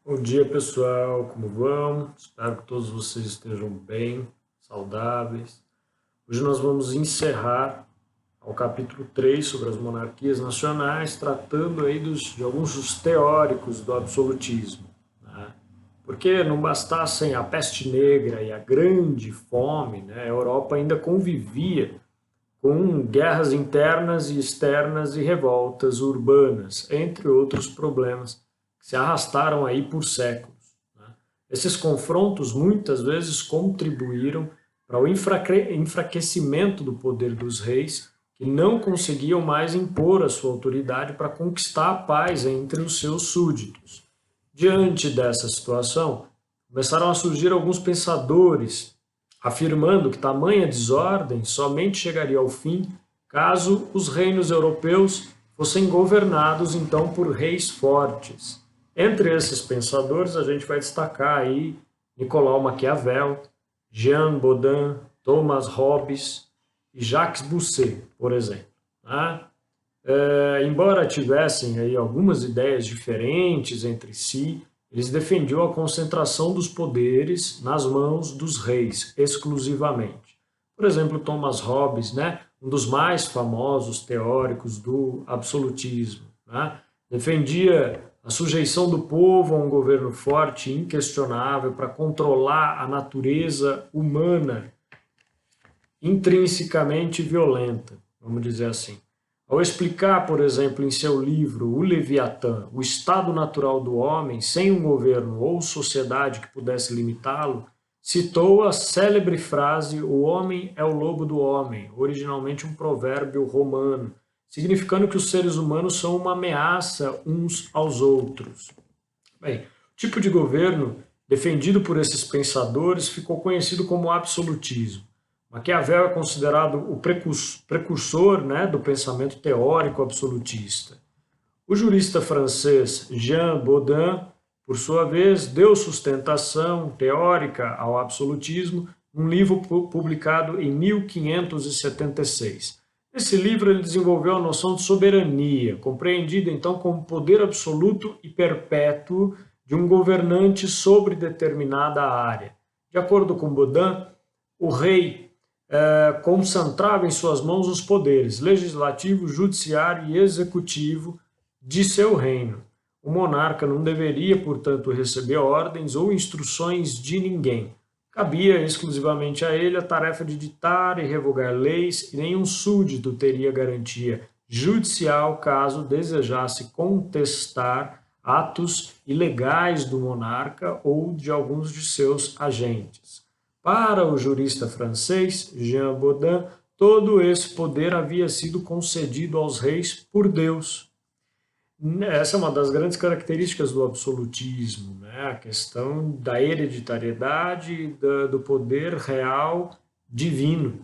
Bom dia, pessoal. Como vão? Espero que todos vocês estejam bem, saudáveis. Hoje nós vamos encerrar o capítulo 3 sobre as monarquias nacionais, tratando aí de alguns dos teóricos do absolutismo, né? Porque não bastassem a peste negra e a grande fome, né? A Europa ainda convivia com guerras internas e externas e revoltas urbanas, entre outros problemas que se arrastaram aí por séculos, né? Esses confrontos muitas vezes contribuíram para o enfraquecimento do poder dos reis, que não conseguiam mais impor a sua autoridade para conquistar a paz entre os seus súditos. Diante dessa situação, começaram a surgir alguns pensadores afirmando que tamanha desordem somente chegaria ao fim caso os reinos europeus fossem governados então por reis fortes. Entre esses pensadores a gente vai destacar aí Nicolau Maquiavel, Jean Bodin, Thomas Hobbes e Jacques Bousset, por exemplo, né? Embora tivessem aí algumas ideias diferentes entre si, eles defendiam a concentração dos poderes nas mãos dos reis, exclusivamente. Por exemplo, Thomas Hobbes, né, um dos mais famosos teóricos do absolutismo, né, defendia a sujeição do povo a um governo forte e inquestionável para controlar a natureza humana intrinsecamente violenta, vamos dizer assim. Ao explicar, por exemplo, em seu livro O Leviatã, o estado natural do homem, sem um governo ou sociedade que pudesse limitá-lo, citou a célebre frase "O homem é o lobo do homem", originalmente um provérbio romano, significando que os seres humanos são uma ameaça uns aos outros. Bem, o tipo de governo defendido por esses pensadores ficou conhecido como absolutismo. Maquiavel é considerado o precursor, né, do pensamento teórico absolutista. O jurista francês Jean Bodin, por sua vez, deu sustentação teórica ao absolutismo num livro publicado em 1576. Nesse livro ele desenvolveu a noção de soberania, compreendida então como poder absoluto e perpétuo de um governante sobre determinada área. De acordo com Bodin, o rei concentrava em suas mãos os poderes legislativo, judiciário e executivo de seu reino. O monarca não deveria, portanto, receber ordens ou instruções de ninguém. Cabia exclusivamente a ele a tarefa de ditar e revogar leis, e nenhum súdito teria garantia judicial caso desejasse contestar atos ilegais do monarca ou de alguns de seus agentes. Para o jurista francês Jean Bodin, todo esse poder havia sido concedido aos reis por Deus. Essa é uma das grandes características do absolutismo, né? A questão da hereditariedade do poder real divino.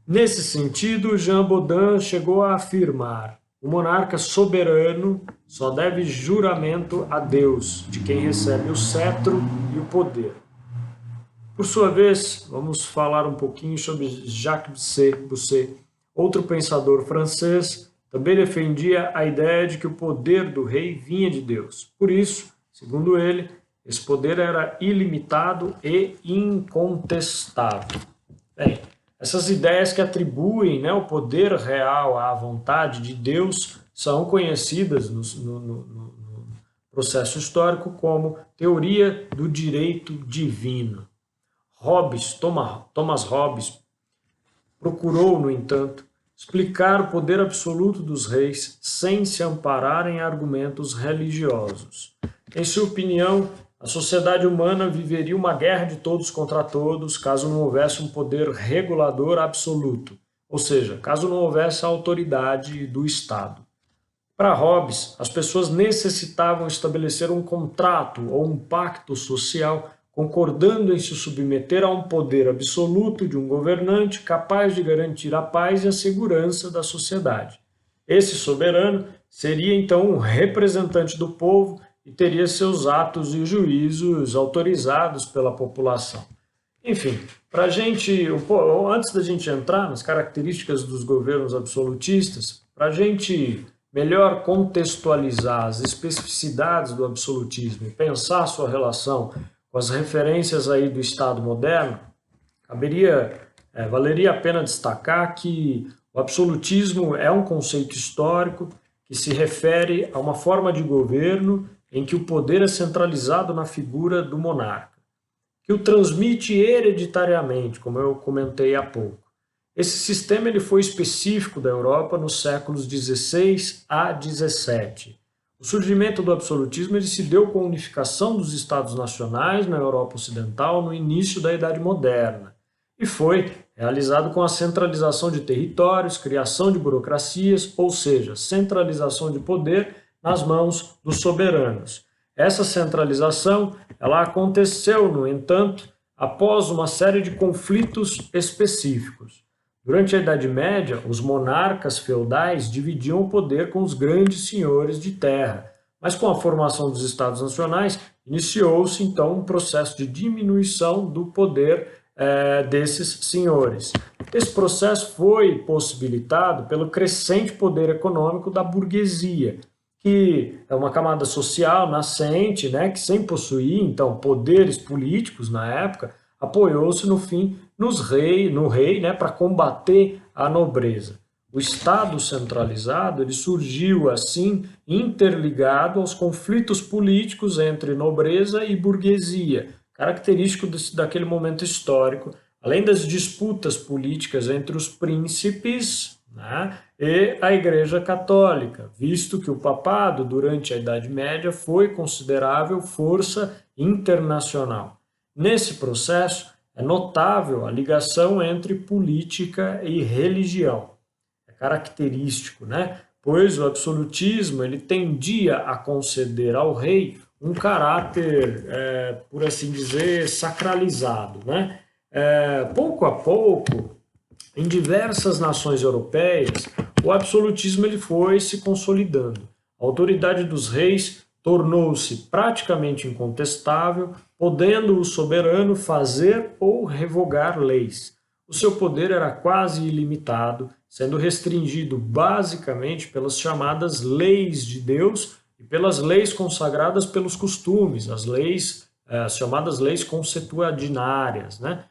Nesse sentido, Jean Bodin chegou a afirmar: o monarca soberano só deve juramento a Deus, de quem recebe o cetro e o poder. Por sua vez, vamos falar um pouquinho sobre Jacques Bousset, outro pensador francês, também defendia a ideia de que o poder do rei vinha de Deus. Por isso, segundo ele, esse poder era ilimitado e incontestável. Bem, essas ideias que atribuem, né, o poder real à vontade de Deus são conhecidas no processo histórico como teoria do direito divino. Thomas Hobbes procurou, no entanto, explicar o poder absoluto dos reis sem se amparar em argumentos religiosos. Em sua opinião, a sociedade humana viveria uma guerra de todos contra todos caso não houvesse um poder regulador absoluto, ou seja, caso não houvesse a autoridade do Estado. Para Hobbes, as pessoas necessitavam estabelecer um contrato ou um pacto social concordando em se submeter a um poder absoluto de um governante capaz de garantir a paz e a segurança da sociedade. Esse soberano seria então um representante do povo e teria seus atos e juízos autorizados pela população. Enfim, para a gente, antes da gente entrar nas características dos governos absolutistas, para a gente melhor contextualizar as especificidades do absolutismo e pensar sua relação com as referências aí do Estado moderno, valeria a pena destacar que o absolutismo é um conceito histórico que se refere a uma forma de governo em que o poder é centralizado na figura do monarca, que o transmite hereditariamente, como eu comentei há pouco. Esse sistema ele foi específico da Europa nos séculos XVI a XVII. O surgimento do absolutismo ele se deu com a unificação dos Estados nacionais na Europa Ocidental no início da Idade Moderna e foi realizado com a centralização de territórios, criação de burocracias, ou seja, centralização de poder nas mãos dos soberanos. Essa centralização ela aconteceu, no entanto, após uma série de conflitos específicos. Durante a Idade Média, os monarcas feudais dividiam o poder com os grandes senhores de terra, mas com a formação dos Estados Nacionais, iniciou-se então um processo de diminuição do poder desses senhores. Esse processo foi possibilitado pelo crescente poder econômico da burguesia, que é uma camada social nascente, né, que sem possuir então poderes políticos na época, apoiou-se no rei, né, para combater a nobreza. O Estado centralizado ele surgiu assim interligado aos conflitos políticos entre nobreza e burguesia, característico daquele momento histórico, além das disputas políticas entre os príncipes, né, e a Igreja Católica, visto que o papado, durante a Idade Média, foi considerável força internacional. Nesse processo, é notável a ligação entre política e religião. É característico, né? Pois o absolutismo ele tendia a conceder ao rei um caráter, por assim dizer, sacralizado, né? Pouco a pouco, em diversas nações europeias, o absolutismo ele foi se consolidando. A autoridade dos reis tornou-se praticamente incontestável, podendo o soberano fazer ou revogar leis. O seu poder era quase ilimitado, sendo restringido basicamente pelas chamadas leis de Deus e pelas leis consagradas pelos costumes, as chamadas leis consuetudinárias, né?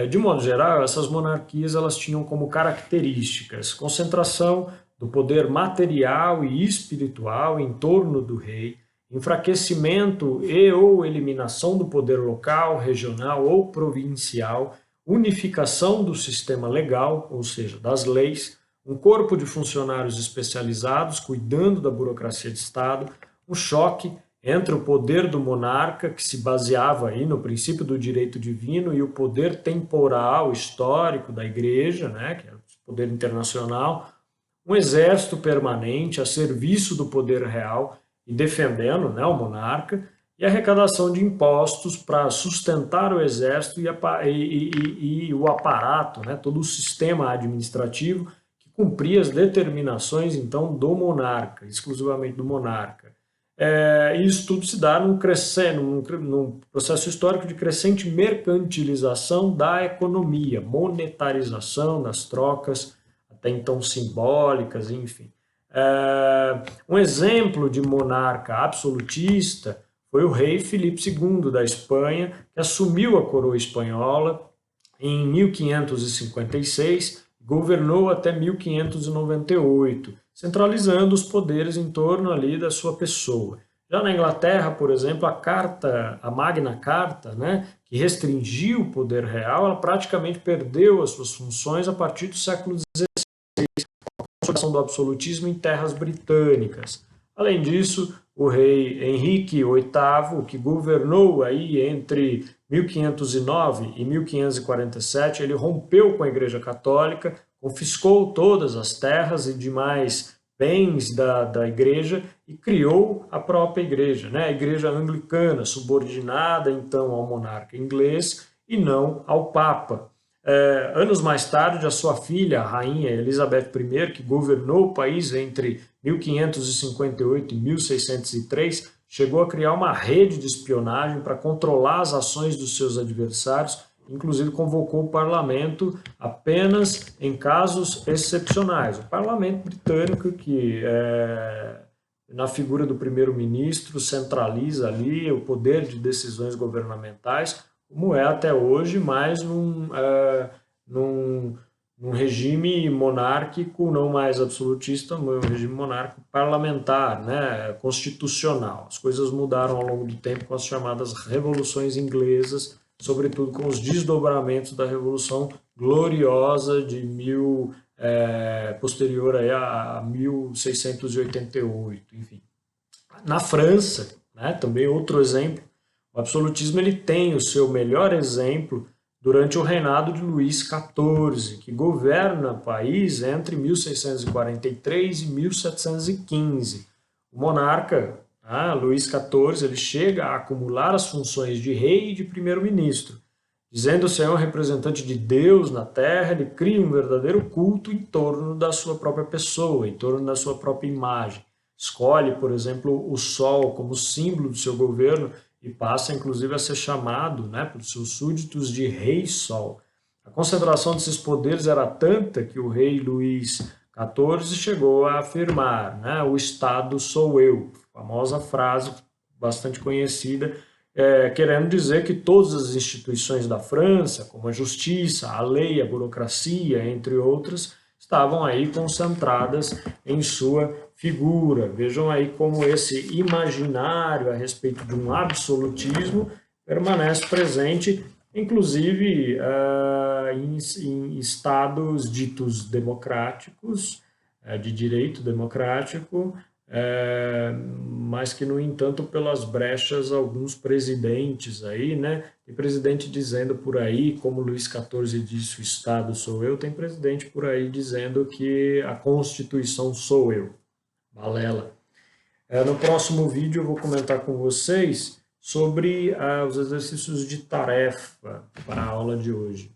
De modo geral, essas monarquias elas tinham como características concentração do poder material e espiritual em torno do rei, enfraquecimento e ou eliminação do poder local, regional ou provincial, unificação do sistema legal, ou seja, das leis, um corpo de funcionários especializados cuidando da burocracia de Estado, um choque entre o poder do monarca, que se baseava aí no princípio do direito divino, e o poder temporal, histórico da igreja, né, que era o poder internacional, um exército permanente a serviço do poder real e defendendo, né, o monarca, e a arrecadação de impostos para sustentar o exército e o aparato, né, todo o sistema administrativo que cumpria as determinações, então, do monarca, exclusivamente do monarca. Isso tudo se dá num processo histórico de crescente mercantilização da economia, monetarização das trocas, até então simbólicas, enfim. Um exemplo de monarca absolutista foi o rei Filipe II da Espanha, que assumiu a coroa espanhola em 1556 e governou até 1598, centralizando os poderes em torno ali da sua pessoa. Já na Inglaterra, por exemplo, a Magna Carta, né, que restringiu o poder real, ela praticamente perdeu as suas funções a partir do século XVI, com a consolidação do absolutismo em terras britânicas. Além disso, o rei Henrique VIII, que governou aí entre 1509 e 1547, ele rompeu com a Igreja Católica, confiscou todas as terras e demais bens da igreja e criou a própria igreja, né? A igreja anglicana, subordinada então ao monarca inglês e não ao Papa. Anos mais tarde, a sua filha, a rainha Elizabeth I, que governou o país entre 1558 e 1603, chegou a criar uma rede de espionagem para controlar as ações dos seus adversários inclusive convocou o parlamento apenas em casos excepcionais. O parlamento britânico, que na figura do primeiro-ministro centraliza ali o poder de decisões governamentais, como é até hoje, mas num regime monárquico, não mais absolutista, mas um regime monárquico parlamentar, né, constitucional. As coisas mudaram ao longo do tempo com as chamadas revoluções inglesas, sobretudo com os desdobramentos da Revolução Gloriosa de posterior aí a 1688, enfim. Na França, né, também outro exemplo, o absolutismo ele tem o seu melhor exemplo durante o reinado de Luís XIV, que governa o país entre 1643 e 1715. O monarca, Luís XIV, ele chega a acumular as funções de rei e de primeiro-ministro. Dizendo ser um representante de Deus na Terra, ele cria um verdadeiro culto em torno da sua própria pessoa, em torno da sua própria imagem. Escolhe, por exemplo, o sol como símbolo do seu governo e passa, inclusive, a ser chamado, né, pelos seus súditos de Rei Sol. A concentração desses poderes era tanta que o rei Luís XIV chegou a afirmar, né, o Estado sou eu, famosa frase bastante conhecida, querendo dizer que todas as instituições da França, como a justiça, a lei, a burocracia, entre outras, estavam aí concentradas em sua figura. Vejam aí como esse imaginário a respeito de um absolutismo permanece presente, inclusive em estados ditos democráticos, de direito democrático, mas que, no entanto, pelas brechas, alguns presidentes aí, né? Tem presidente dizendo por aí, como Luís XIV disse, o Estado sou eu, tem presidente por aí dizendo que a Constituição sou eu. Balela. No próximo vídeo eu vou comentar com vocês sobre os exercícios de tarefa para a aula de hoje.